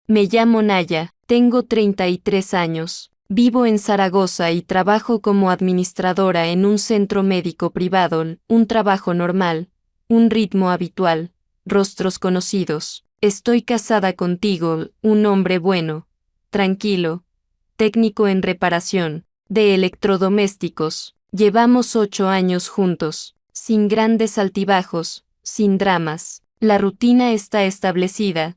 Me llamo Naya, tengo 33 años. Vivo en Zaragoza y trabajo como administradora en un centro médico privado, un trabajo normal, un ritmo habitual, rostros conocidos. Estoy casada contigo, un hombre bueno, tranquilo, técnico en reparación de electrodomésticos. Llevamos 8 años juntos, sin grandes altibajos, sin dramas. La rutina está establecida,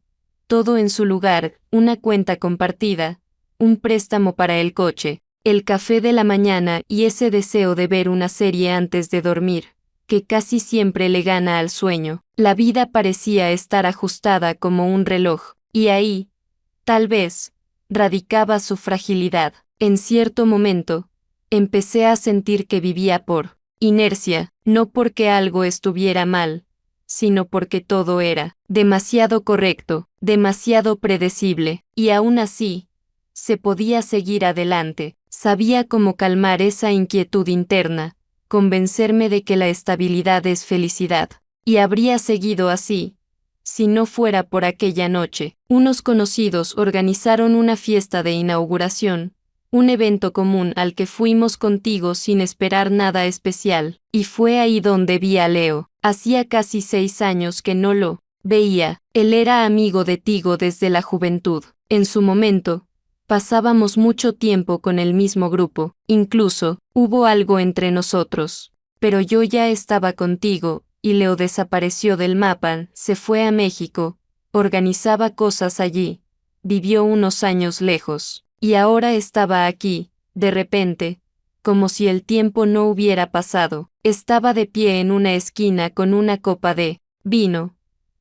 todo en su lugar, una cuenta compartida, un préstamo para el coche, el café de la mañana y ese deseo de ver una serie antes de dormir, que casi siempre le gana al sueño. La vida parecía estar ajustada como un reloj, y ahí, tal vez, radicaba su fragilidad. En cierto momento, empecé a sentir que vivía por inercia, no porque algo estuviera mal, sino porque todo era demasiado correcto, demasiado predecible, y aún así, se podía seguir adelante. Sabía cómo calmar esa inquietud interna, convencerme de que la estabilidad es felicidad, y habría seguido así, si no fuera por aquella noche. Unos conocidos organizaron una fiesta de inauguración, un evento común al que fuimos contigo sin esperar nada especial, y fue ahí donde vi a Leo. Hacía casi 6 años que no lo veía. Él era amigo de Tigo desde la juventud. En su momento, pasábamos mucho tiempo con el mismo grupo, incluso, hubo algo entre nosotros. Pero yo ya estaba contigo, y Leo desapareció del mapa, se fue a México, organizaba cosas allí, vivió unos años lejos, y ahora estaba aquí, de repente, como si el tiempo no hubiera pasado. Estaba de pie en una esquina con una copa de vino,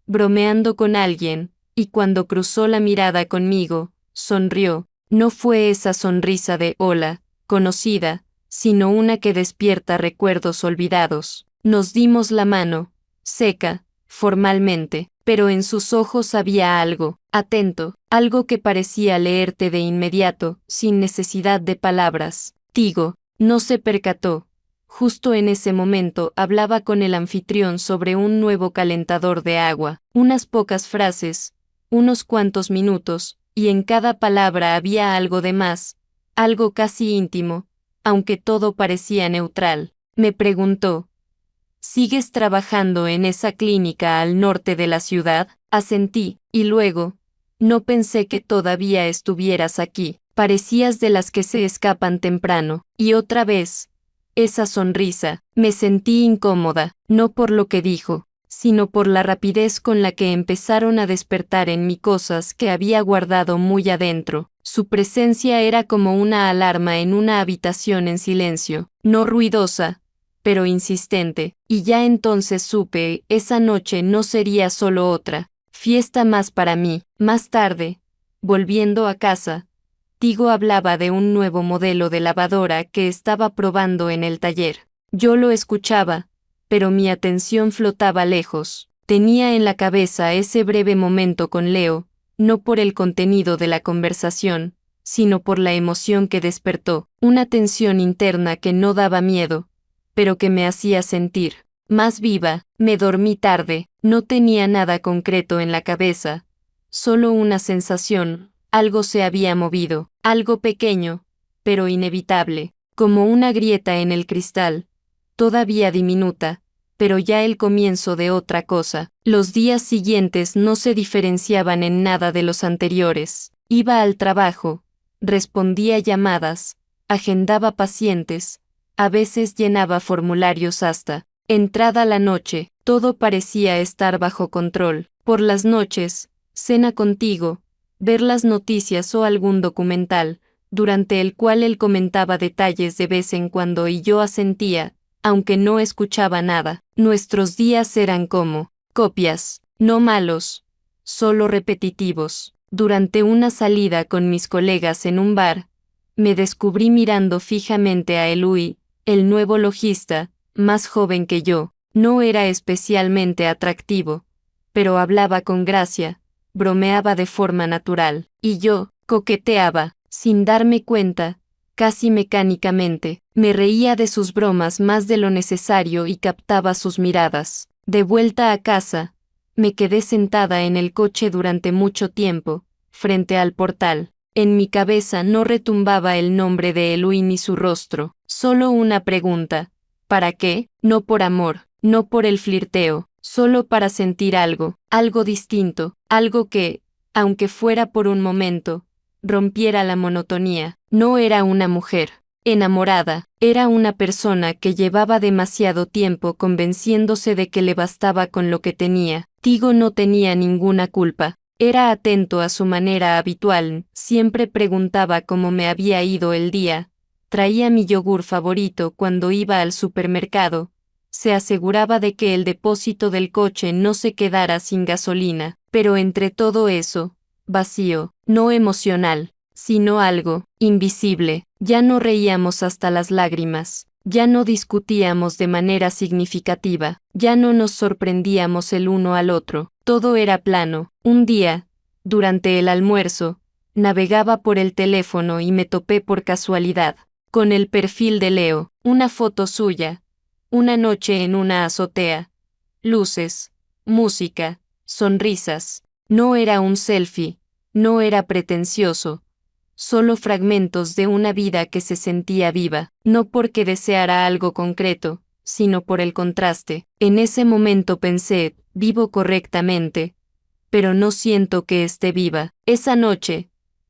bromeando con alguien, y cuando cruzó la mirada conmigo, sonrió. No fue esa sonrisa de hola, conocida, sino una que despierta recuerdos olvidados. Nos dimos la mano, seca, formalmente, pero en sus ojos había algo, atento, algo que parecía leerte de inmediato, sin necesidad de palabras. Tigo no se percató. Justo en ese momento hablaba con el anfitrión sobre un nuevo calentador de agua, unas pocas frases, unos cuantos minutos, y en cada palabra había algo de más, algo casi íntimo, aunque todo parecía neutral. Me preguntó: ¿sigues trabajando en esa clínica al norte de la ciudad? Asentí, y luego, no pensé que todavía estuvieras aquí. Parecías de las que se escapan temprano. Y otra vez, esa sonrisa. Me sentí incómoda, no por lo que dijo, sino por la rapidez con la que empezaron a despertar en mí cosas que había guardado muy adentro. Su presencia era como una alarma en una habitación en silencio, no ruidosa, pero insistente, y ya entonces supe, esa noche no sería solo otra fiesta más para mí. Más tarde, volviendo a casa, Tigo hablaba de un nuevo modelo de lavadora que estaba probando en el taller. Yo lo escuchaba, pero mi atención flotaba lejos. Tenía en la cabeza ese breve momento con Leo, no por el contenido de la conversación, sino por la emoción que despertó, una tensión interna que no daba miedo, pero que me hacía sentir más viva. Me dormí tarde, no tenía nada concreto en la cabeza, solo una sensación. Algo se había movido, algo pequeño, pero inevitable, como una grieta en el cristal, todavía diminuta, pero ya el comienzo de otra cosa. Los días siguientes no se diferenciaban en nada de los anteriores. Iba al trabajo, respondía llamadas, agendaba pacientes, a veces llenaba formularios hasta entrada la noche. Todo parecía estar bajo control. Por las noches, cena contigo, ver las noticias o algún documental, durante el cual él comentaba detalles de vez en cuando y yo asentía, aunque no escuchaba nada. Nuestros días eran como copias, no malos, solo repetitivos. Durante una salida con mis colegas en un bar, me descubrí mirando fijamente a Eloy, el nuevo logista, más joven que yo. No era especialmente atractivo, pero hablaba con gracia, bromeaba de forma natural, y yo coqueteaba, sin darme cuenta, casi mecánicamente. Me reía de sus bromas más de lo necesario y captaba sus miradas. De vuelta a casa, me quedé sentada en el coche durante mucho tiempo, frente al portal. En mi cabeza no retumbaba el nombre de Eloy ni su rostro, solo una pregunta. ¿Para qué? No por amor, no por el flirteo, solo para sentir algo, algo distinto, algo que, aunque fuera por un momento, rompiera la monotonía. No era una mujer enamorada, era una persona que llevaba demasiado tiempo convenciéndose de que le bastaba con lo que tenía. Tigo no tenía ninguna culpa. Era atento a su manera habitual, siempre preguntaba cómo me había ido el día, traía mi yogur favorito cuando iba al supermercado, se aseguraba de que el depósito del coche no se quedara sin gasolina, pero entre todo eso, vacío, no emocional, sino algo invisible. Ya no reíamos hasta las lágrimas, ya no discutíamos de manera significativa, ya no nos sorprendíamos el uno al otro, todo era plano. Un día, durante el almuerzo, navegaba por el teléfono y me topé por casualidad con el perfil de Leo, una foto suya, una noche en una azotea, luces, música, sonrisas. No era un selfie, no era pretencioso, solo fragmentos de una vida que se sentía viva, no porque deseara algo concreto, sino por el contraste. En ese momento pensé, vivo correctamente, pero no siento que esté viva. Esa noche,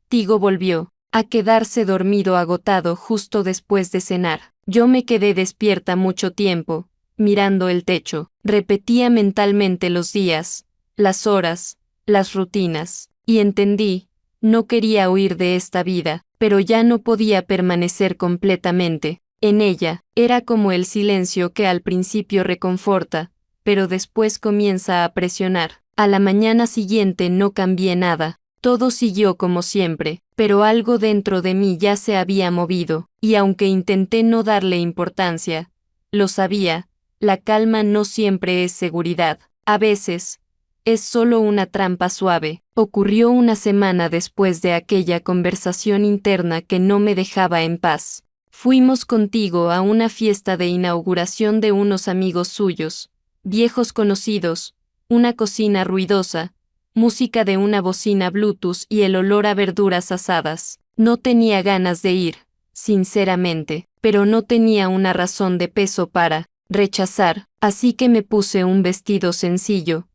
Tigo volvió a quedarse dormido agotado justo después de cenar. Yo me quedé despierta mucho tiempo, mirando el techo. Repetía mentalmente los días, las horas, las rutinas, y entendí. No quería huir de esta vida, pero ya no podía permanecer completamente en ella. Era como el silencio que al principio reconforta, pero después comienza a presionar. A la mañana siguiente no cambié nada. Todo siguió como siempre, pero algo dentro de mí ya se había movido, y aunque intenté no darle importancia, lo sabía, la calma no siempre es seguridad. A veces, es solo una trampa suave. Ocurrió una semana después de aquella conversación interna que no me dejaba en paz. Fuimos contigo a una fiesta de inauguración de unos amigos suyos, viejos conocidos, una cocina ruidosa, música de una bocina Bluetooth y el olor a verduras asadas. No tenía ganas de ir, sinceramente, pero no tenía una razón de peso para rechazar, así que me puse un vestido sencillo,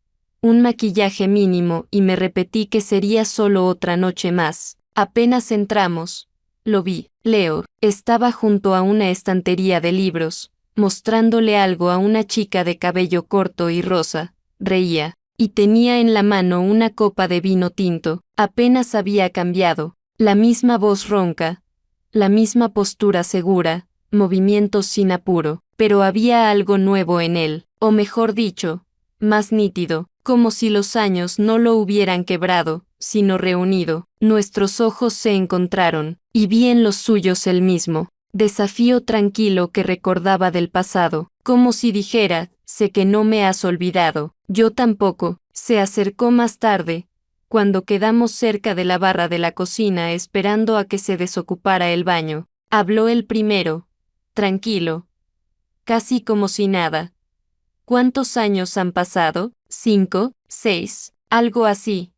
un maquillaje mínimo y me repetí que sería solo otra noche más. Apenas entramos, lo vi. Leo estaba junto a una estantería de libros, mostrándole algo a una chica de cabello corto y rosa. Reía, y tenía en la mano una copa de vino tinto. Apenas había cambiado. La misma voz ronca, la misma postura segura, movimientos sin apuro, pero había algo nuevo en él, o mejor dicho, más nítido, como si los años no lo hubieran quebrado, sino reunido. Nuestros ojos se encontraron, y vi en los suyos el mismo desafío tranquilo que recordaba del pasado, como si dijera, sé que no me has olvidado, yo tampoco. Se acercó más tarde, cuando quedamos cerca de la barra de la cocina esperando a que se desocupara el baño. Habló el primero, tranquilo, casi como si nada. ¿Cuántos años han pasado? 5, 6, algo así.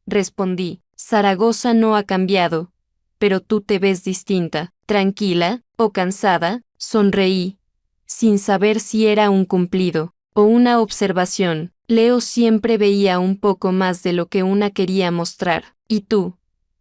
Respondí. Zaragoza no ha cambiado, pero tú te ves distinta, tranquila, o cansada. Sonreí, sin saber si era un cumplido o una observación. Leo siempre veía un poco más de lo que una quería mostrar. ¿Y tú?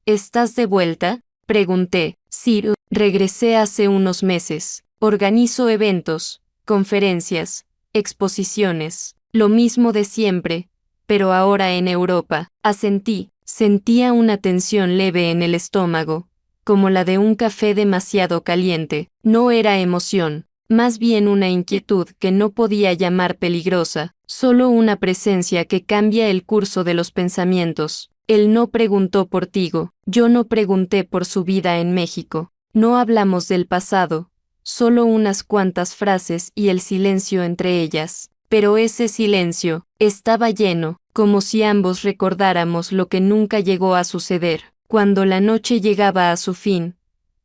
¿Estás de vuelta? Pregunté. Sí, regresé hace unos meses. Organizo eventos, conferencias, exposiciones, lo mismo de siempre, pero ahora en Europa. Asentí. Sentía una tensión leve en el estómago, como la de un café demasiado caliente. No era emoción, más bien una inquietud que no podía llamar peligrosa, solo una presencia que cambia el curso de los pensamientos. Él no preguntó por Tigo, yo no pregunté por su vida en México. No hablamos del pasado, solo unas cuantas frases y el silencio entre ellas. Pero ese silencio estaba lleno, como si ambos recordáramos lo que nunca llegó a suceder. Cuando la noche llegaba a su fin,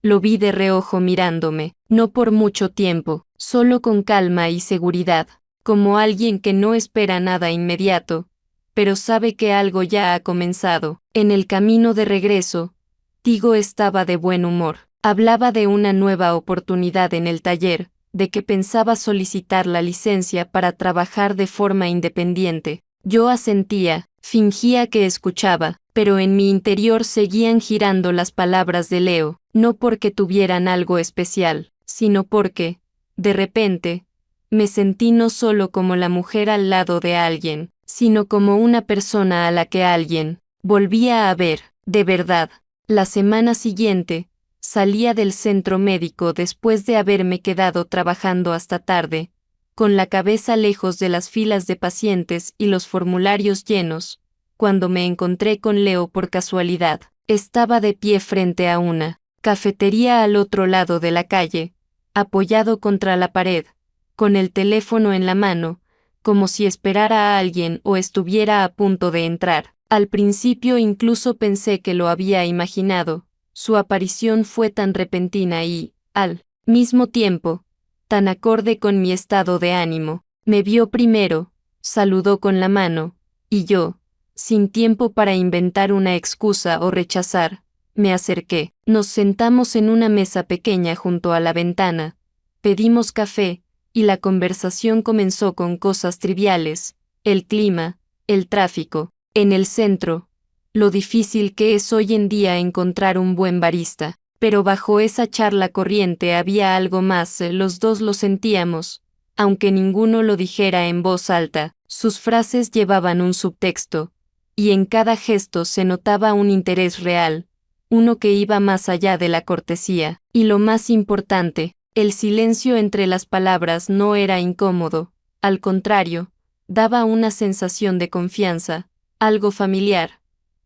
lo vi de reojo mirándome, no por mucho tiempo, solo con calma y seguridad, como alguien que no espera nada inmediato, pero sabe que algo ya ha comenzado. En el camino de regreso, Tigo estaba de buen humor. Hablaba de una nueva oportunidad en el taller, de que pensaba solicitar la licencia para trabajar de forma independiente. Yo asentía, fingía que escuchaba, pero en mi interior seguían girando las palabras de Leo, no porque tuvieran algo especial, sino porque, de repente, me sentí no solo como la mujer al lado de alguien, sino como una persona a la que alguien volvía a ver, de verdad. La semana siguiente, salía del centro médico después de haberme quedado trabajando hasta tarde, con la cabeza lejos de las filas de pacientes y los formularios llenos, cuando me encontré con Leo por casualidad. Estaba de pie frente a una cafetería al otro lado de la calle, apoyado contra la pared, con el teléfono en la mano, como si esperara a alguien o estuviera a punto de entrar. Al principio incluso pensé que lo había imaginado. Su aparición fue tan repentina y, al mismo tiempo, tan acorde con mi estado de ánimo. Me vio primero, saludó con la mano, y yo, sin tiempo para inventar una excusa o rechazar, me acerqué. Nos sentamos en una mesa pequeña junto a la ventana, pedimos café, y la conversación comenzó con cosas triviales, el clima, el tráfico, en el centro, lo difícil que es hoy en día encontrar un buen barista. Pero bajo esa charla corriente había algo más, los dos lo sentíamos, aunque ninguno lo dijera en voz alta, sus frases llevaban un subtexto, y en cada gesto se notaba un interés real, uno que iba más allá de la cortesía, y lo más importante, el silencio entre las palabras no era incómodo, al contrario, daba una sensación de confianza, algo familiar,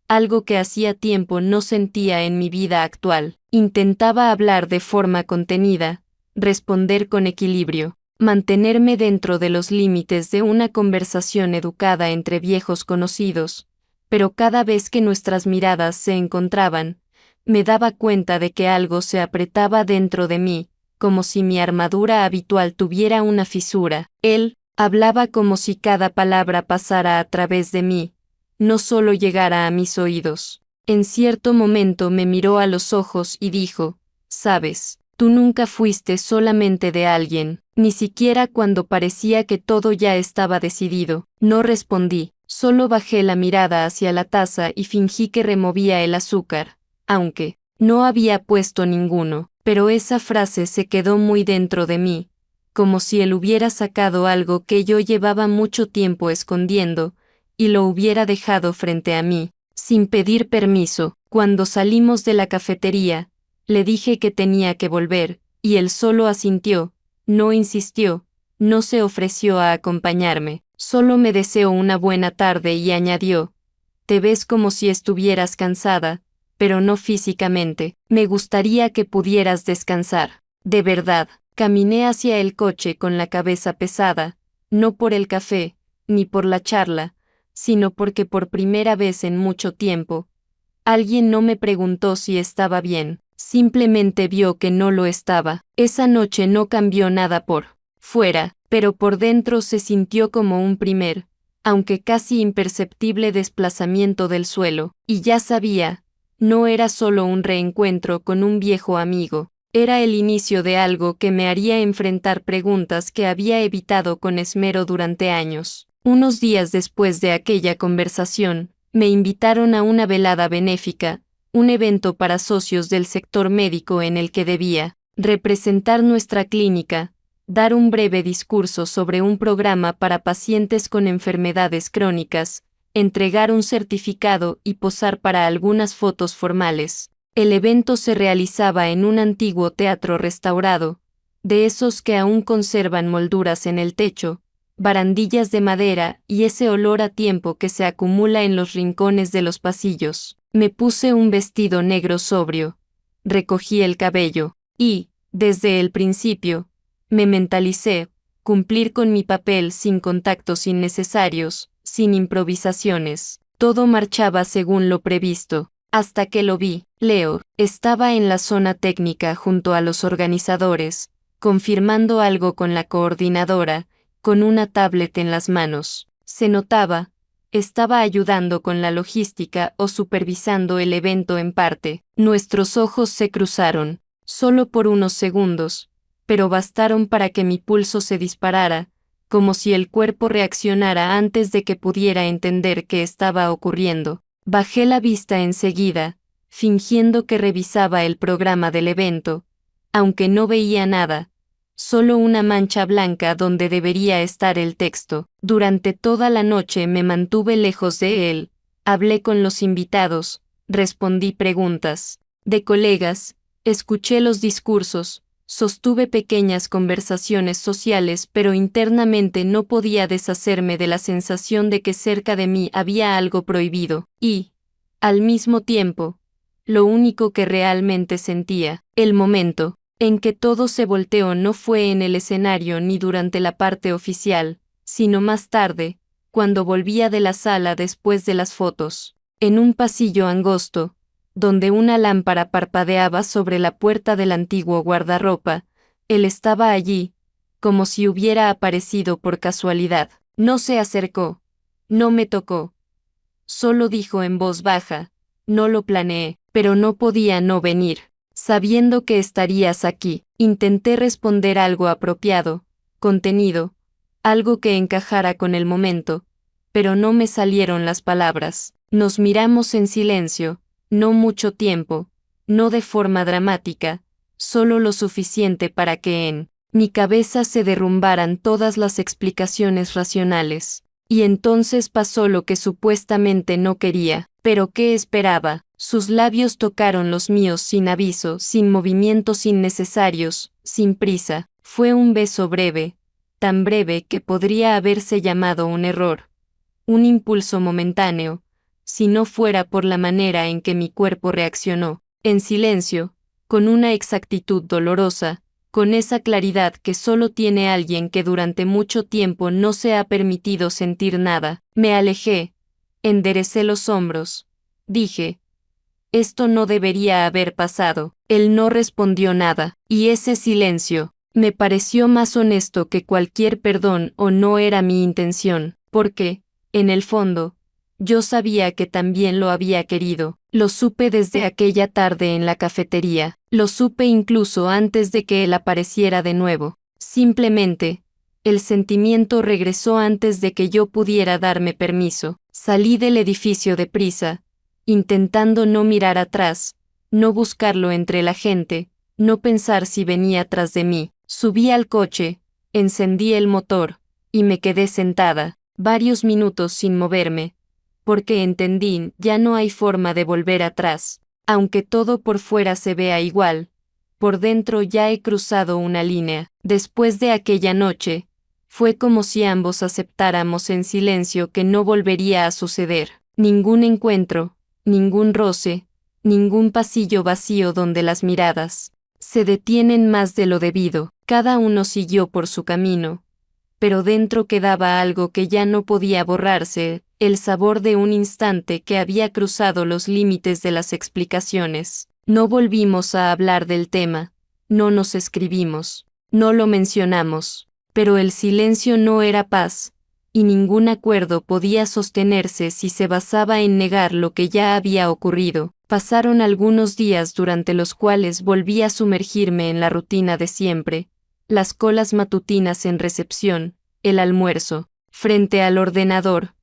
algo que hacía tiempo no sentía en mi vida actual. Intentaba hablar de forma contenida, responder con equilibrio, mantenerme dentro de los límites de una conversación educada entre viejos conocidos, pero cada vez que nuestras miradas se encontraban, me daba cuenta de que algo se apretaba dentro de mí, como si mi armadura habitual tuviera una fisura. Él hablaba como si cada palabra pasara a través de mí, no solo llegara a mis oídos. En cierto momento me miró a los ojos y dijo, «Sabes, tú nunca fuiste solamente de alguien, ni siquiera cuando parecía que todo ya estaba decidido». No respondí, solo bajé la mirada hacia la taza y fingí que removía el azúcar, aunque no había puesto ninguno, pero esa frase se quedó muy dentro de mí, como si él hubiera sacado algo que yo llevaba mucho tiempo escondiendo, y lo hubiera dejado frente a mí, sin pedir permiso. Cuando salimos de la cafetería, le dije que tenía que volver, y él solo asintió, no insistió, no se ofreció a acompañarme, solo me deseó una buena tarde y añadió, «Te ves como si estuvieras cansada, pero no físicamente, me gustaría que pudieras descansar». De verdad, caminé hacia el coche con la cabeza pesada, no por el café, ni por la charla, sino porque por primera vez en mucho tiempo, alguien no me preguntó si estaba bien, simplemente vio que no lo estaba. Esa noche no cambió nada por fuera, pero por dentro se sintió como un primer, aunque casi imperceptible desplazamiento del suelo, y ya sabía, no era solo un reencuentro con un viejo amigo, era el inicio de algo que me haría enfrentar preguntas que había evitado con esmero durante años. Unos días después de aquella conversación, me invitaron a una velada benéfica, un evento para socios del sector médico en el que debía representar nuestra clínica, dar un breve discurso sobre un programa para pacientes con enfermedades crónicas, entregar un certificado y posar para algunas fotos formales. El evento se realizaba en un antiguo teatro restaurado, de esos que aún conservan molduras en el techo, barandillas de madera y ese olor a tiempo que se acumula en los rincones de los pasillos. Me puse un vestido negro sobrio, recogí el cabello, y, desde el principio, me mentalicé, cumplir con mi papel sin contactos innecesarios, sin improvisaciones. Todo marchaba según lo previsto, hasta que lo vi. Leo estaba en la zona técnica junto a los organizadores, confirmando algo con la coordinadora, con una tablet en las manos. Se notaba, estaba ayudando con la logística o supervisando el evento en parte. Nuestros ojos se cruzaron, solo por unos segundos, pero bastaron para que mi pulso se disparara, como si el cuerpo reaccionara antes de que pudiera entender qué estaba ocurriendo. Bajé la vista enseguida, fingiendo que revisaba el programa del evento, aunque no veía nada, solo una mancha blanca donde debería estar el texto. Durante toda la noche me mantuve lejos de él, hablé con los invitados, respondí preguntas de colegas, escuché los discursos, sostuve pequeñas conversaciones sociales, pero internamente no podía deshacerme de la sensación de que cerca de mí había algo prohibido, y, al mismo tiempo, lo único que realmente sentía, el momento en que todo se volteó no fue en el escenario ni durante la parte oficial, sino más tarde, cuando volvía de la sala después de las fotos, en un pasillo angosto, donde una lámpara parpadeaba sobre la puerta del antiguo guardarropa. Él estaba allí, como si hubiera aparecido por casualidad. No se acercó, no me tocó. Solo dijo en voz baja, no lo planeé, pero no podía no venir. Sabiendo que estarías aquí, intenté responder algo apropiado, contenido, algo que encajara con el momento, pero no me salieron las palabras. Nos miramos en silencio, no mucho tiempo, no de forma dramática, solo lo suficiente para que en mi cabeza se derrumbaran todas las explicaciones racionales. Y entonces pasó lo que supuestamente no quería, pero ¿qué esperaba? Sus labios tocaron los míos sin aviso, sin movimientos innecesarios, sin prisa. Fue un beso breve, tan breve que podría haberse llamado un error, un impulso momentáneo, si no fuera por la manera en que mi cuerpo reaccionó, en silencio, con una exactitud dolorosa, con esa claridad que solo tiene alguien que durante mucho tiempo no se ha permitido sentir nada. Me alejé, enderecé los hombros, dije, esto no debería haber pasado. Él no respondió nada, y ese silencio me pareció más honesto que cualquier perdón o no era mi intención, porque, en el fondo, yo sabía que también lo había querido. Lo supe desde aquella tarde en la cafetería, lo supe incluso antes de que él apareciera de nuevo. Simplemente, el sentimiento regresó antes de que yo pudiera darme permiso. Salí del edificio deprisa, intentando no mirar atrás, no buscarlo entre la gente, no pensar si venía tras de mí. Subí al coche, encendí el motor, y me quedé sentada, varios minutos sin moverme, porque entendí, ya no hay forma de volver atrás. Aunque todo por fuera se vea igual, por dentro ya he cruzado una línea. Después de aquella noche, fue como si ambos aceptáramos en silencio que no volvería a suceder. Ningún encuentro, ningún roce, ningún pasillo vacío donde las miradas se detienen más de lo debido. Cada uno siguió por su camino, pero dentro quedaba algo que ya no podía borrarse, el sabor de un instante que había cruzado los límites de las explicaciones. No volvimos a hablar del tema, no nos escribimos, no lo mencionamos, pero el silencio no era paz, y ningún acuerdo podía sostenerse si se basaba en negar lo que ya había ocurrido. Pasaron algunos días durante los cuales volví a sumergirme en la rutina de siempre, las colas matutinas en recepción, el almuerzo, frente al ordenador,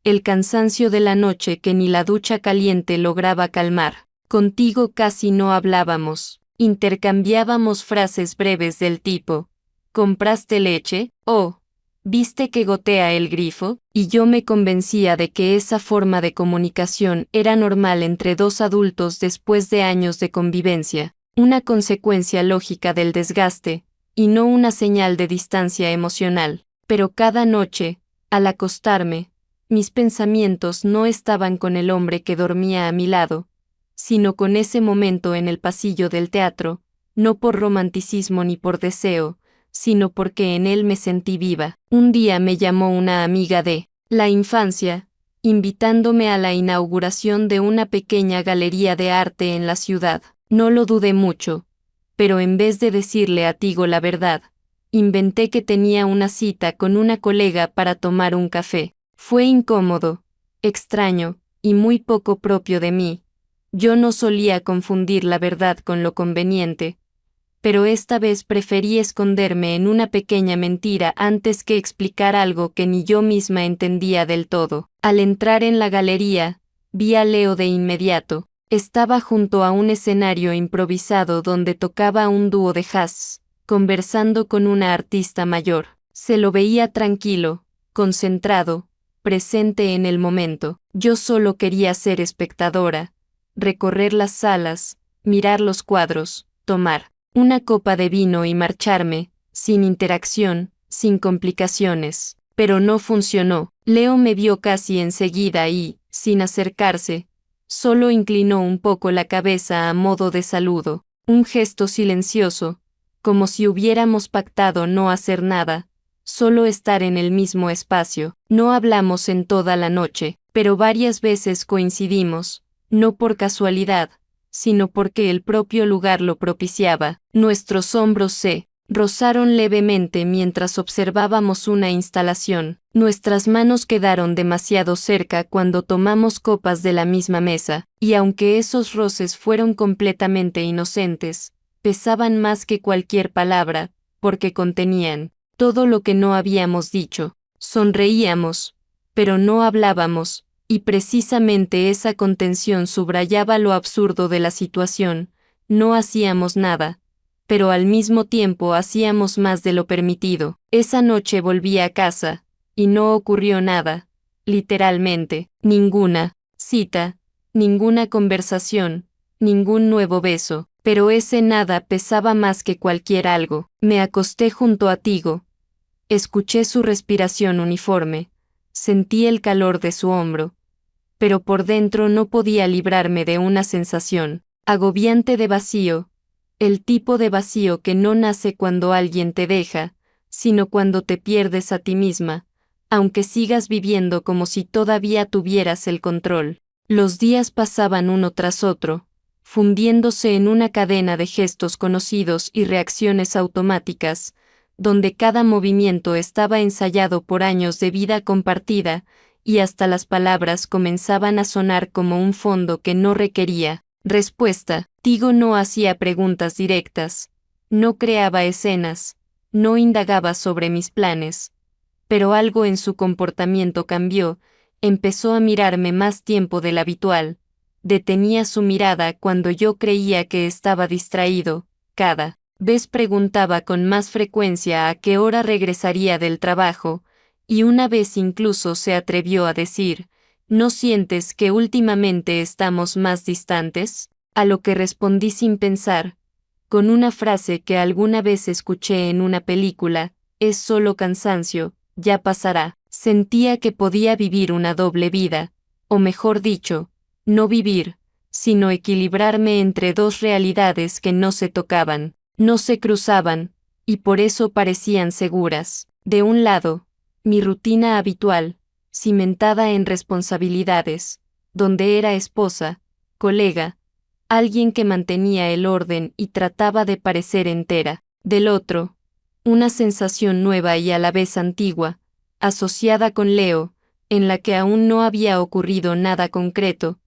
el cansancio de la noche que ni la ducha caliente lograba calmar. Contigo casi no hablábamos, intercambiábamos frases breves del tipo, ¿compraste leche? O, ¿viste que gotea el grifo? Y yo me convencía de que esa forma de comunicación era normal entre dos adultos después de años de convivencia, una consecuencia lógica del desgaste, y no una señal de distancia emocional. Pero cada noche, al acostarme, mis pensamientos no estaban con el hombre que dormía a mi lado, sino con ese momento en el pasillo del teatro, no por romanticismo ni por deseo, sino porque en él me sentí viva. Un día me llamó una amiga de la infancia, invitándome a la inauguración de una pequeña galería de arte en la ciudad. No lo dudé mucho, pero en vez de decirle a Tigo la verdad, inventé que tenía una cita con una colega para tomar un café. Fue incómodo, extraño, y muy poco propio de mí. Yo no solía confundir la verdad con lo conveniente, pero esta vez preferí esconderme en una pequeña mentira antes que explicar algo que ni yo misma entendía del todo. Al entrar en la galería, vi a Leo de inmediato. Estaba junto a un escenario improvisado donde tocaba un dúo de jazz, conversando con una artista mayor. Se lo veía tranquilo, concentrado, presente en el momento. Yo solo quería ser espectadora, recorrer las salas, mirar los cuadros, tomar una copa de vino y marcharme, sin interacción, sin complicaciones. Pero no funcionó. Leo me vio casi enseguida y, sin acercarse, solo inclinó un poco la cabeza a modo de saludo, un gesto silencioso, como si hubiéramos pactado no hacer nada, solo estar en el mismo espacio. No hablamos en toda la noche, pero varias veces coincidimos, no por casualidad, sino porque el propio lugar lo propiciaba. Nuestros hombros se rozaron levemente mientras observábamos una instalación. Nuestras manos quedaron demasiado cerca cuando tomamos copas de la misma mesa, y aunque esos roces fueron completamente inocentes, pesaban más que cualquier palabra, porque contenían todo lo que no habíamos dicho. Sonreíamos, pero no hablábamos, y precisamente esa contención subrayaba lo absurdo de la situación. No hacíamos nada, pero al mismo tiempo hacíamos más de lo permitido. Esa noche volví a casa, y no ocurrió nada, literalmente, ninguna cita, ninguna conversación, ningún nuevo beso, pero ese nada pesaba más que cualquier algo. Me acosté junto a Tigo. Escuché su respiración uniforme, sentí el calor de su hombro, pero por dentro no podía librarme de una sensación agobiante de vacío, el tipo de vacío que no nace cuando alguien te deja, sino cuando te pierdes a ti misma, aunque sigas viviendo como si todavía tuvieras el control. Los días pasaban uno tras otro, fundiéndose en una cadena de gestos conocidos y reacciones automáticas, donde cada movimiento estaba ensayado por años de vida compartida, y hasta las palabras comenzaban a sonar como un fondo que no requería respuesta. Tigo no hacía preguntas directas, no creaba escenas, no indagaba sobre mis planes, pero algo en su comportamiento cambió. Empezó a mirarme más tiempo del habitual, detenía su mirada cuando yo creía que estaba distraído, cada vez preguntaba con más frecuencia a qué hora regresaría del trabajo, y una vez incluso se atrevió a decir, ¿no sientes que últimamente estamos más distantes? A lo que respondí sin pensar, con una frase que alguna vez escuché en una película, es solo cansancio, ya pasará. Sentía que podía vivir una doble vida, o mejor dicho, no vivir, sino equilibrarme entre dos realidades que no se tocaban, no se cruzaban, y por eso parecían seguras. De un lado, mi rutina habitual, cimentada en responsabilidades, donde era esposa, colega, alguien que mantenía el orden y trataba de parecer entera. Del otro, una sensación nueva y a la vez antigua, asociada con Leo, en la que aún no había ocurrido nada concreto,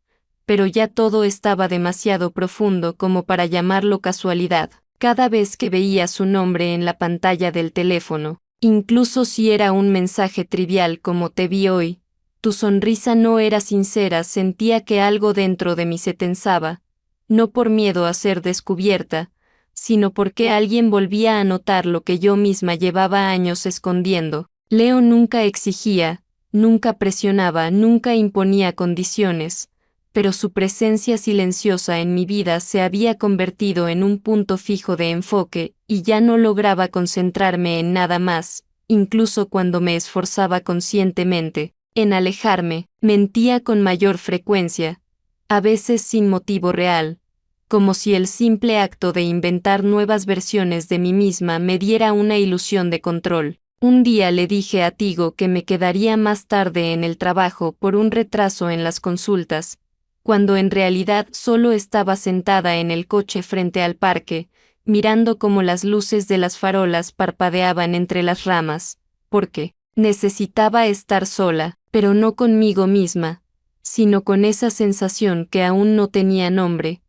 pero ya todo estaba demasiado profundo como para llamarlo casualidad. Cada vez que veía su nombre en la pantalla del teléfono, incluso si era un mensaje trivial como te vi hoy, tu sonrisa no era sincera, sentía que algo dentro de mí se tensaba, no por miedo a ser descubierta, sino porque alguien volvía a notar lo que yo misma llevaba años escondiendo. Leo nunca exigía, nunca presionaba, nunca imponía condiciones, pero su presencia silenciosa en mi vida se había convertido en un punto fijo de enfoque, y ya no lograba concentrarme en nada más, incluso cuando me esforzaba conscientemente en alejarme. Mentía con mayor frecuencia, a veces sin motivo real, como si el simple acto de inventar nuevas versiones de mí misma me diera una ilusión de control. Un día le dije a Tigo que me quedaría más tarde en el trabajo por un retraso en las consultas, cuando en realidad solo estaba sentada en el coche frente al parque, mirando cómo las luces de las farolas parpadeaban entre las ramas, porque necesitaba estar sola, pero no conmigo misma, sino con esa sensación que aún no tenía nombre,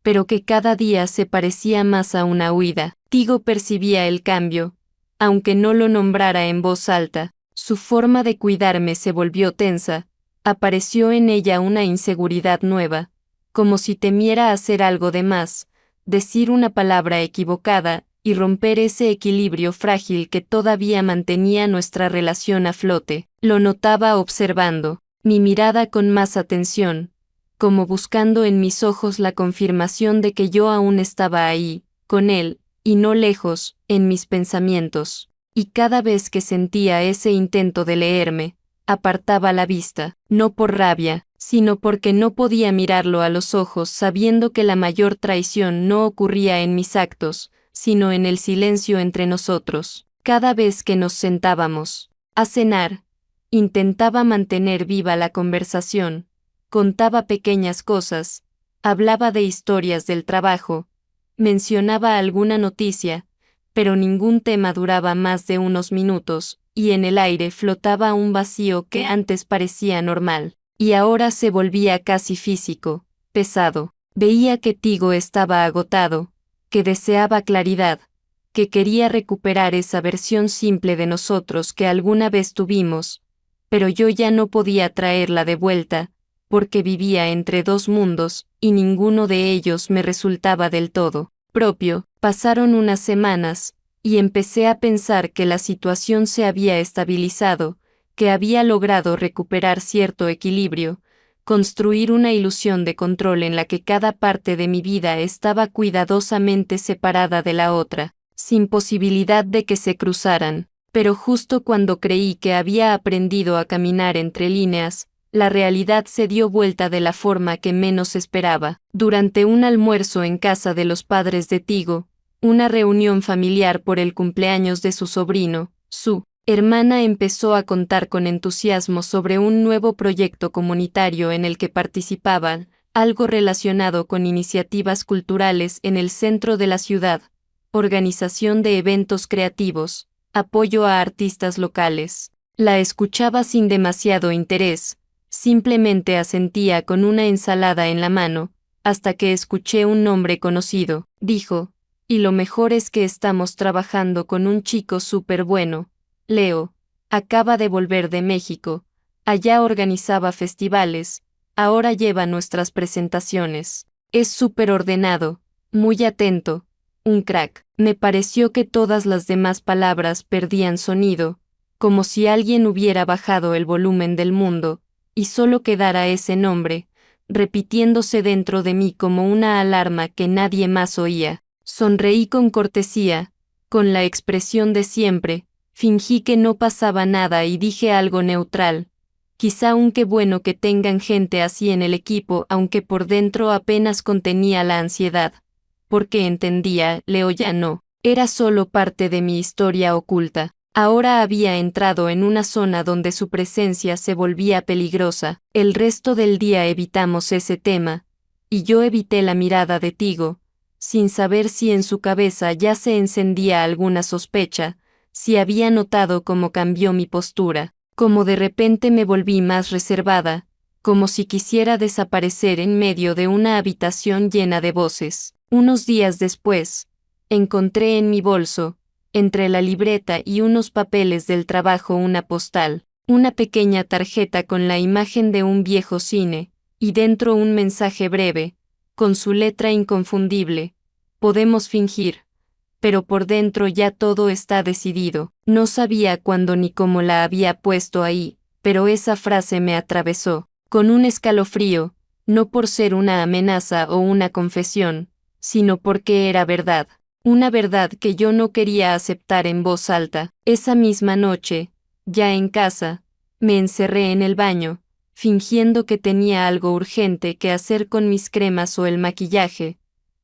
pero que cada día se parecía más a una huida. Tigo percibía el cambio, aunque no lo nombrara en voz alta. Su forma de cuidarme se volvió tensa, apareció en ella una inseguridad nueva, como si temiera hacer algo de más, decir una palabra equivocada, y romper ese equilibrio frágil que todavía mantenía nuestra relación a flote. Lo notaba observando mi mirada con más atención, como buscando en mis ojos la confirmación de que yo aún estaba ahí, con él, y no lejos, en mis pensamientos. Y cada vez que sentía ese intento de leerme, apartaba la vista, no por rabia, sino porque no podía mirarlo a los ojos sabiendo que la mayor traición no ocurría en mis actos, sino en el silencio entre nosotros. Cada vez que nos sentábamos a cenar, intentaba mantener viva la conversación, contaba pequeñas cosas, hablaba de historias del trabajo, mencionaba alguna noticia, pero ningún tema duraba más de unos minutos, y en el aire flotaba un vacío que antes parecía normal, y ahora se volvía casi físico, pesado. Veía que Tigo estaba agotado, que deseaba claridad, que quería recuperar esa versión simple de nosotros que alguna vez tuvimos, pero yo ya no podía traerla de vuelta, porque vivía entre dos mundos, y ninguno de ellos me resultaba del todo propio. Pasaron unas semanas, y empecé a pensar que la situación se había estabilizado, que había logrado recuperar cierto equilibrio, construir una ilusión de control en la que cada parte de mi vida estaba cuidadosamente separada de la otra, sin posibilidad de que se cruzaran. Pero justo cuando creí que había aprendido a caminar entre líneas, la realidad se dio vuelta de la forma que menos esperaba. Durante un almuerzo en casa de los padres de Tigo, una reunión familiar por el cumpleaños de su sobrino, su hermana empezó a contar con entusiasmo sobre un nuevo proyecto comunitario en el que participaban, algo relacionado con iniciativas culturales en el centro de la ciudad, organización de eventos creativos, apoyo a artistas locales. La escuchaba sin demasiado interés, simplemente asentía con una ensalada en la mano, hasta que escuché un nombre conocido. Dijo, y lo mejor es que estamos trabajando con un chico súper bueno, Leo, acaba de volver de México, allá organizaba festivales, ahora lleva nuestras presentaciones. Es súper ordenado, muy atento, un crack. Me pareció que todas las demás palabras perdían sonido, como si alguien hubiera bajado el volumen del mundo, y solo quedara ese nombre, repitiéndose dentro de mí como una alarma que nadie más oía. Sonreí con cortesía, con la expresión de siempre, fingí que no pasaba nada y dije algo neutral. Quizá un qué bueno que tengan gente así en el equipo, aunque por dentro apenas contenía la ansiedad. Porque entendía, Leo ya no era solo parte de mi historia oculta. Ahora había entrado en una zona donde su presencia se volvía peligrosa. El resto del día evitamos ese tema, y yo evité la mirada de Tigo, sin saber si en su cabeza ya se encendía alguna sospecha, si había notado cómo cambió mi postura, como de repente me volví más reservada, como si quisiera desaparecer en medio de una habitación llena de voces. Unos días después, encontré en mi bolso, entre la libreta y unos papeles del trabajo, una postal, una pequeña tarjeta con la imagen de un viejo cine, y dentro un mensaje breve, con su letra inconfundible: podemos fingir, pero por dentro ya todo está decidido. No sabía cuándo ni cómo la había puesto ahí, pero esa frase me atravesó, con un escalofrío, no por ser una amenaza o una confesión, sino porque era verdad. Una verdad que yo no quería aceptar en voz alta. Esa misma noche, ya en casa, me encerré en el baño, fingiendo que tenía algo urgente que hacer con mis cremas o el maquillaje,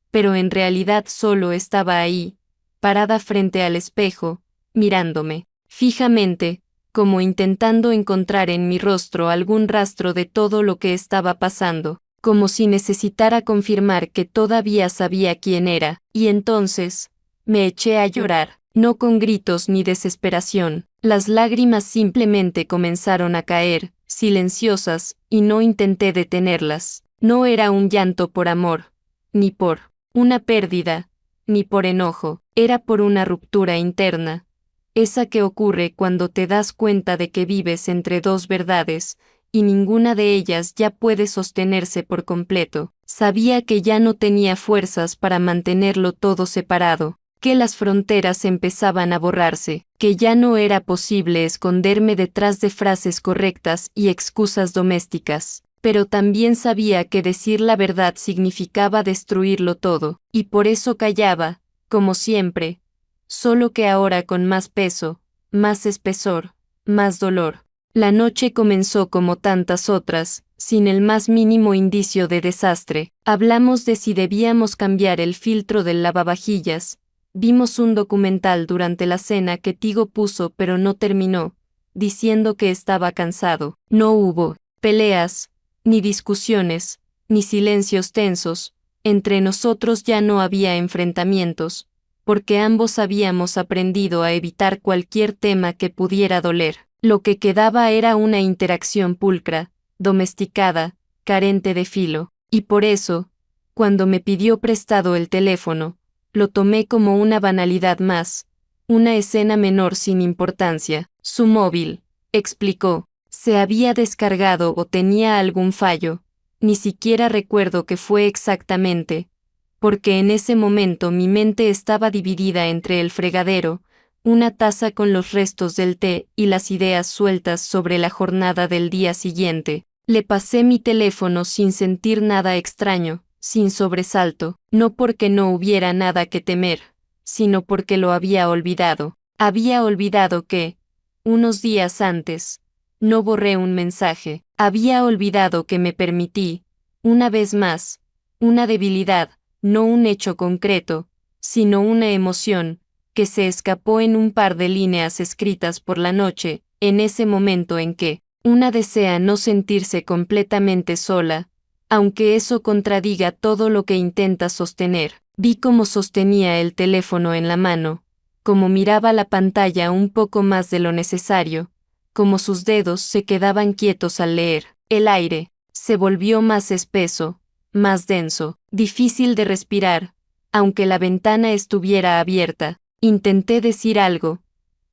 pero en realidad solo estaba ahí, parada frente al espejo, mirándome fijamente, como intentando encontrar en mi rostro algún rastro de todo lo que estaba pasando, como si necesitara confirmar que todavía sabía quién era, y entonces, me eché a llorar, no con gritos ni desesperación. Las lágrimas simplemente comenzaron a caer, silenciosas, y no intenté detenerlas. No era un llanto por amor, ni por una pérdida, ni por enojo, era por una ruptura interna, esa que ocurre cuando te das cuenta de que vives entre dos verdades, y ninguna de ellas ya puede sostenerse por completo. Sabía que ya no tenía fuerzas para mantenerlo todo separado, que las fronteras empezaban a borrarse, que ya no era posible esconderme detrás de frases correctas y excusas domésticas. Pero también sabía que decir la verdad significaba destruirlo todo, y por eso callaba, como siempre, solo que ahora con más peso, más espesor, más dolor. La noche comenzó como tantas otras, sin el más mínimo indicio de desastre. Hablamos de si debíamos cambiar el filtro del lavavajillas. Vimos un documental durante la cena que Tigo puso pero no terminó, diciendo que estaba cansado. No hubo peleas, ni discusiones, ni silencios tensos. Entre nosotros ya no había enfrentamientos, porque ambos habíamos aprendido a evitar cualquier tema que pudiera doler. Lo que quedaba era una interacción pulcra, domesticada, carente de filo, y por eso, cuando me pidió prestado el teléfono, lo tomé como una banalidad más, una escena menor sin importancia. Su móvil, explicó, se había descargado o tenía algún fallo, ni siquiera recuerdo qué fue exactamente, porque en ese momento mi mente estaba dividida entre el fregadero, una taza con los restos del té y las ideas sueltas sobre la jornada del día siguiente. Le pasé mi teléfono sin sentir nada extraño, sin sobresalto, no porque no hubiera nada que temer, sino porque lo había olvidado. Había olvidado que, unos días antes, no borré un mensaje. Había olvidado que me permití, una vez más, una debilidad, no un hecho concreto, sino una emoción, que se escapó en un par de líneas escritas por la noche, en ese momento en que una desea no sentirse completamente sola, aunque eso contradiga todo lo que intenta sostener. Vi cómo sostenía el teléfono en la mano, cómo miraba la pantalla un poco más de lo necesario, cómo sus dedos se quedaban quietos al leer. El aire se volvió más espeso, más denso, difícil de respirar, aunque la ventana estuviera abierta. Intenté decir algo,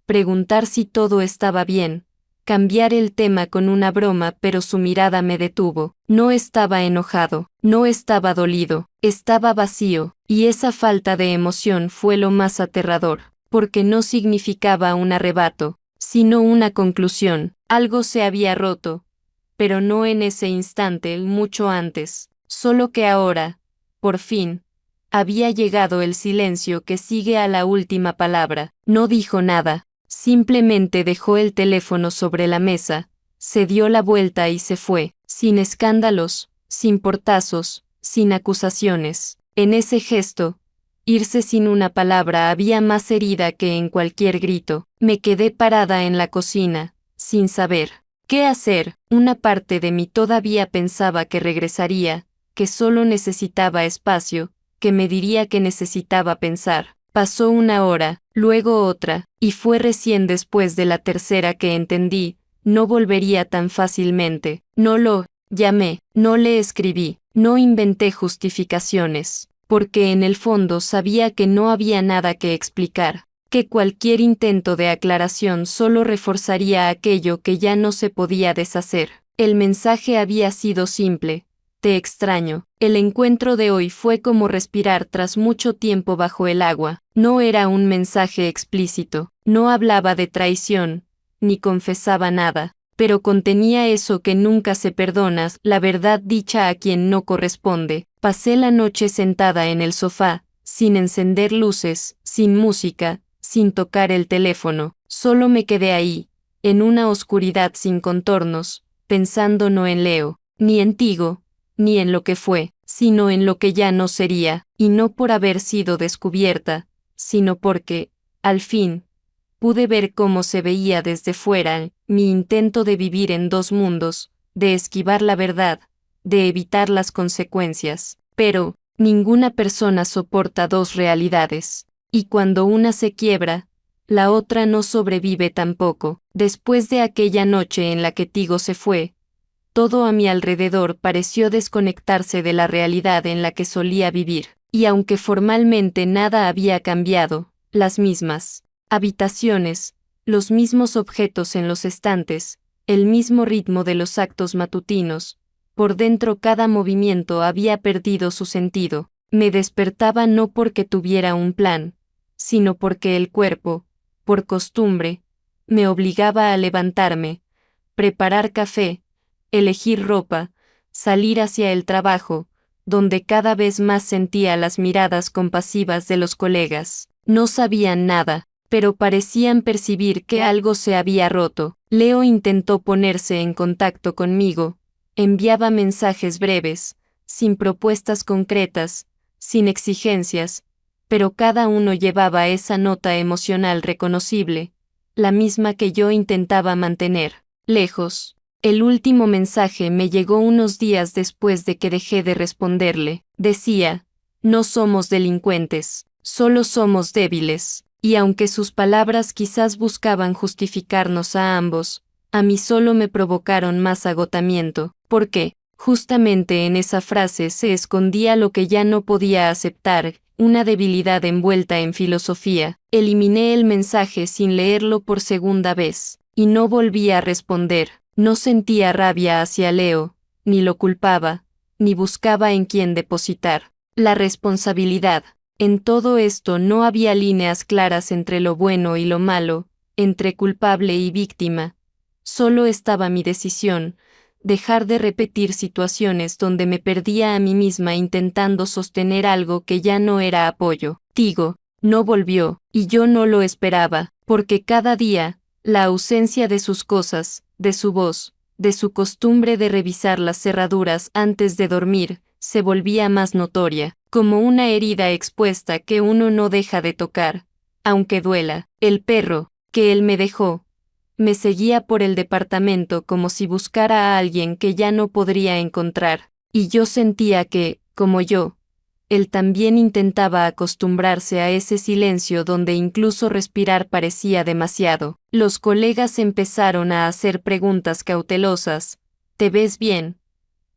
preguntar si todo estaba bien, cambiar el tema con una broma, pero su mirada me detuvo. No estaba enojado, no estaba dolido, estaba vacío, y esa falta de emoción fue lo más aterrador, porque no significaba un arrebato, sino una conclusión. Algo se había roto, pero no en ese instante, mucho antes, solo que ahora, por fin, había llegado el silencio que sigue a la última palabra. No dijo nada, simplemente dejó el teléfono sobre la mesa, se dio la vuelta y se fue, sin escándalos, sin portazos, sin acusaciones. En ese gesto, irse sin una palabra había más herida que en cualquier grito. Me quedé parada en la cocina, sin saber qué hacer. Una parte de mí todavía pensaba que regresaría, que solo necesitaba espacio, que me diría que necesitaba pensar. Pasó una hora, luego otra, y fue recién después de la tercera que entendí, no volvería tan fácilmente. No lo llamé, no le escribí, no inventé justificaciones, porque en el fondo sabía que no había nada que explicar, que cualquier intento de aclaración solo reforzaría aquello que ya no se podía deshacer. El mensaje había sido simple: te extraño. El encuentro de hoy fue como respirar tras mucho tiempo bajo el agua. No era un mensaje explícito, no hablaba de traición, ni confesaba nada, pero contenía eso que nunca se perdona, la verdad dicha a quien no corresponde. Pasé la noche sentada en el sofá, sin encender luces, sin música, sin tocar el teléfono. Solo me quedé ahí, en una oscuridad sin contornos, pensando no en Leo, ni en Tigo, ni en lo que fue, sino en lo que ya no sería, y no por haber sido descubierta, sino porque, al fin, pude ver cómo se veía desde fuera mi intento de vivir en dos mundos, de esquivar la verdad, de evitar las consecuencias. Pero, ninguna persona soporta dos realidades, y cuando una se quiebra, la otra no sobrevive tampoco. Después de aquella noche en la que Tigo se fue, todo a mi alrededor pareció desconectarse de la realidad en la que solía vivir, y aunque formalmente nada había cambiado, las mismas habitaciones, los mismos objetos en los estantes, el mismo ritmo de los actos matutinos, por dentro cada movimiento había perdido su sentido. Me despertaba no porque tuviera un plan, sino porque el cuerpo, por costumbre, me obligaba a levantarme, preparar café, elegir ropa, salir hacia el trabajo, donde cada vez más sentía las miradas compasivas de los colegas. No sabían nada, pero parecían percibir que algo se había roto. Leo intentó ponerse en contacto conmigo, enviaba mensajes breves, sin propuestas concretas, sin exigencias, pero cada uno llevaba esa nota emocional reconocible, la misma que yo intentaba mantener lejos. El último mensaje me llegó unos días después de que dejé de responderle. Decía, no somos delincuentes, solo somos débiles. Y aunque sus palabras quizás buscaban justificarnos a ambos, a mí solo me provocaron más agotamiento, porque, justamente en esa frase se escondía lo que ya no podía aceptar, una debilidad envuelta en filosofía. Eliminé el mensaje sin leerlo por segunda vez, y no volví a responder. No sentía rabia hacia Leo, ni lo culpaba, ni buscaba en quién depositar la responsabilidad. En todo esto no había líneas claras entre lo bueno y lo malo, entre culpable y víctima. Solo estaba mi decisión, dejar de repetir situaciones donde me perdía a mí misma intentando sostener algo que ya no era apoyo. Tigo no volvió, y yo no lo esperaba, porque cada día, la ausencia de sus cosas, de su voz, de su costumbre de revisar las cerraduras antes de dormir, se volvía más notoria, como una herida expuesta que uno no deja de tocar, aunque duela. El perro, que él me dejó, me seguía por el departamento como si buscara a alguien que ya no podría encontrar, y yo sentía que, como yo, él también intentaba acostumbrarse a ese silencio donde incluso respirar parecía demasiado. Los colegas empezaron a hacer preguntas cautelosas. ¿Te ves bien?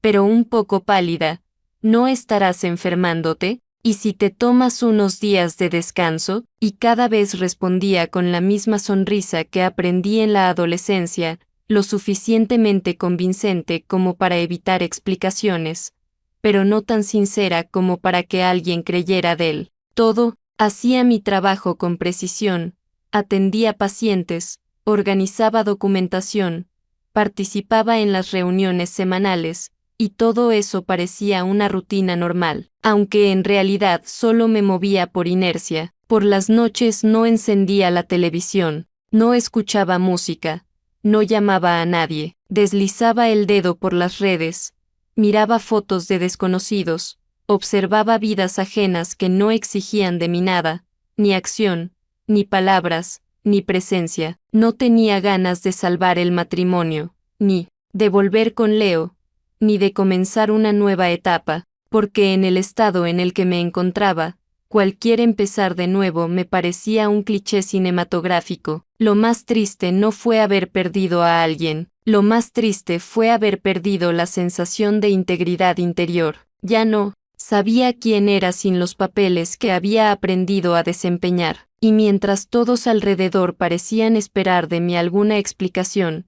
Pero un poco pálida. ¿No estarás enfermándote? ¿Y si te tomas unos días de descanso? Y cada vez respondía con la misma sonrisa que aprendí en la adolescencia, lo suficientemente convincente como para evitar explicaciones, pero no tan sincera como para que alguien creyera de él. Todo, hacía mi trabajo con precisión, atendía pacientes, organizaba documentación, participaba en las reuniones semanales, y todo eso parecía una rutina normal, aunque en realidad solo me movía por inercia. Por las noches no encendía la televisión, no escuchaba música, no llamaba a nadie, deslizaba el dedo por las redes, miraba fotos de desconocidos, observaba vidas ajenas que no exigían de mí nada, ni acción, ni palabras, ni presencia. No tenía ganas de salvar el matrimonio, ni de volver con Leo, ni de comenzar una nueva etapa, porque en el estado en el que me encontraba, cualquier empezar de nuevo me parecía un cliché cinematográfico. Lo más triste no fue haber perdido a alguien, lo más triste fue haber perdido la sensación de integridad interior. Ya no sabía quién era sin los papeles que había aprendido a desempeñar, y mientras todos alrededor parecían esperar de mí alguna explicación,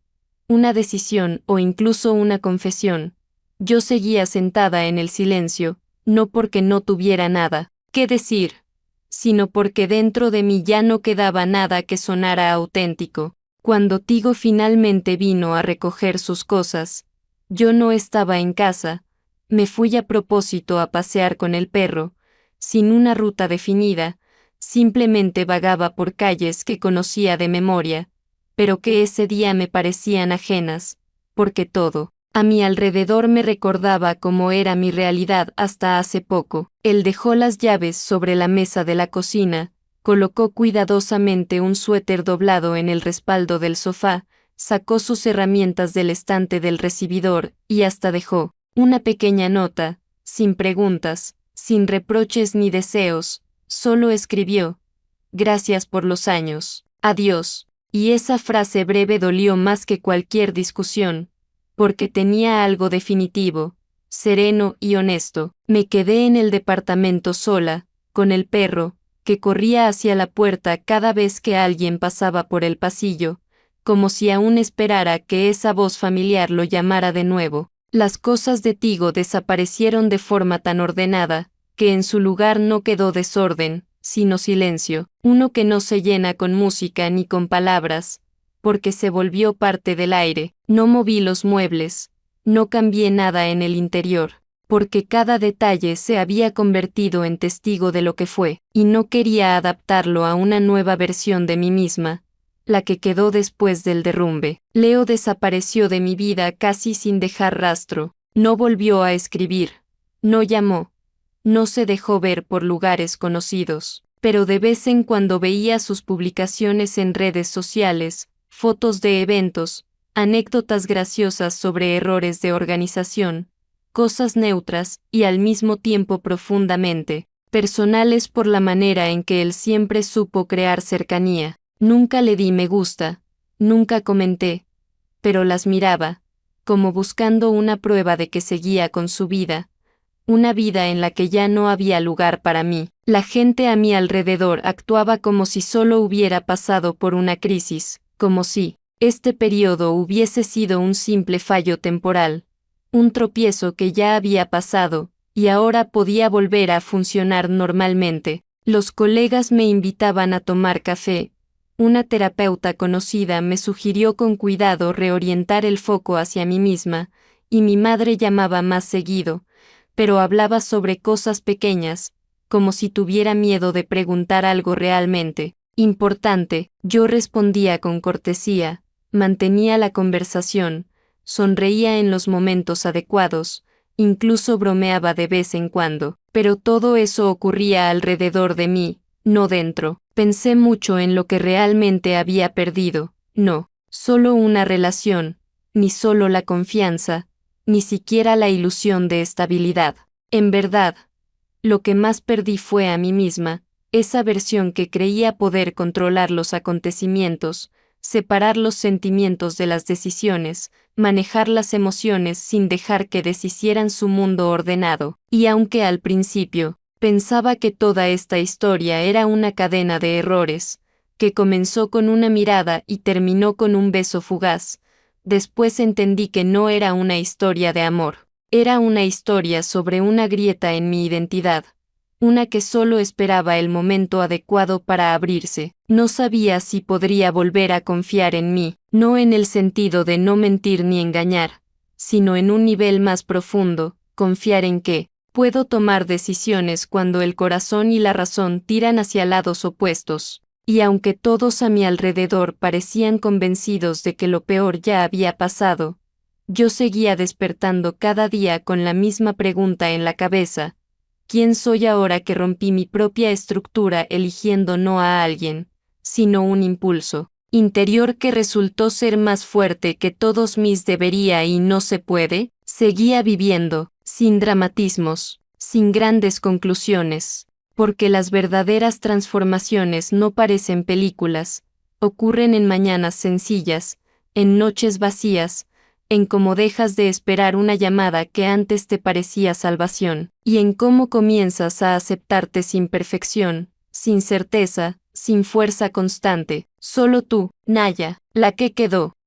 una decisión o incluso una confesión, yo seguía sentada en el silencio, no porque no tuviera nada que decir, sino porque dentro de mí ya no quedaba nada que sonara auténtico. Cuando Tigo finalmente vino a recoger sus cosas, yo no estaba en casa, me fui a propósito a pasear con el perro, sin una ruta definida, simplemente vagaba por calles que conocía de memoria, pero que ese día me parecían ajenas, porque todo a mi alrededor me recordaba cómo era mi realidad hasta hace poco. Él dejó las llaves sobre la mesa de la cocina, colocó cuidadosamente un suéter doblado en el respaldo del sofá, sacó sus herramientas del estante del recibidor y hasta dejó una pequeña nota, sin preguntas, sin reproches ni deseos, solo escribió: gracias por los años. Adiós. Y esa frase breve dolió más que cualquier discusión, porque tenía algo definitivo, sereno y honesto. Me quedé en el departamento sola, con el perro, que corría hacia la puerta cada vez que alguien pasaba por el pasillo, como si aún esperara que esa voz familiar lo llamara de nuevo. Las cosas de Tigo desaparecieron de forma tan ordenada, que en su lugar no quedó desorden, sino silencio, uno que no se llena con música ni con palabras, porque se volvió parte del aire. No moví los muebles, no cambié nada en el interior, porque cada detalle se había convertido en testigo de lo que fue, y no quería adaptarlo a una nueva versión de mí misma, la que quedó después del derrumbe. Leo desapareció de mi vida casi sin dejar rastro, no volvió a escribir, no llamó, no se dejó ver por lugares conocidos, pero de vez en cuando veía sus publicaciones en redes sociales, fotos de eventos, anécdotas graciosas sobre errores de organización, cosas neutras y al mismo tiempo profundamente personales por la manera en que él siempre supo crear cercanía. Nunca le di me gusta, nunca comenté, pero las miraba, como buscando una prueba de que seguía con su vida, una vida en la que ya no había lugar para mí. La gente a mi alrededor actuaba como si solo hubiera pasado por una crisis, como si este periodo hubiese sido un simple fallo temporal, un tropiezo que ya había pasado, y ahora podía volver a funcionar normalmente. Los colegas me invitaban a tomar café. Una terapeuta conocida me sugirió con cuidado reorientar el foco hacia mí misma, y mi madre llamaba más seguido, pero hablaba sobre cosas pequeñas, como si tuviera miedo de preguntar algo realmente importante. Yo respondía con cortesía, mantenía la conversación, sonreía en los momentos adecuados, incluso bromeaba de vez en cuando, pero todo eso ocurría alrededor de mí, no dentro. Pensé mucho en lo que realmente había perdido, no solo una relación, ni solo la confianza, ni siquiera la ilusión de estabilidad. En verdad, lo que más perdí fue a mí misma, esa versión que creía poder controlar los acontecimientos, separar los sentimientos de las decisiones, manejar las emociones sin dejar que deshicieran su mundo ordenado. Y aunque al principio pensaba que toda esta historia era una cadena de errores, que comenzó con una mirada y terminó con un beso fugaz, después entendí que no era una historia de amor, era una historia sobre una grieta en mi identidad, una que solo esperaba el momento adecuado para abrirse. No sabía si podría volver a confiar en mí, no en el sentido de no mentir ni engañar, sino en un nivel más profundo, confiar en que puedo tomar decisiones cuando el corazón y la razón tiran hacia lados opuestos. Y aunque todos a mi alrededor parecían convencidos de que lo peor ya había pasado, yo seguía despertando cada día con la misma pregunta en la cabeza: ¿quién soy ahora que rompí mi propia estructura eligiendo no a alguien, sino un impulso interior que resultó ser más fuerte que todos mis debería y no se puede? Seguía viviendo, sin dramatismos, sin grandes conclusiones, porque las verdaderas transformaciones no parecen películas, ocurren en mañanas sencillas, en noches vacías, en cómo dejas de esperar una llamada que antes te parecía salvación, y en cómo comienzas a aceptarte sin perfección, sin certeza, sin fuerza constante. Solo tú, Naya, la que quedó.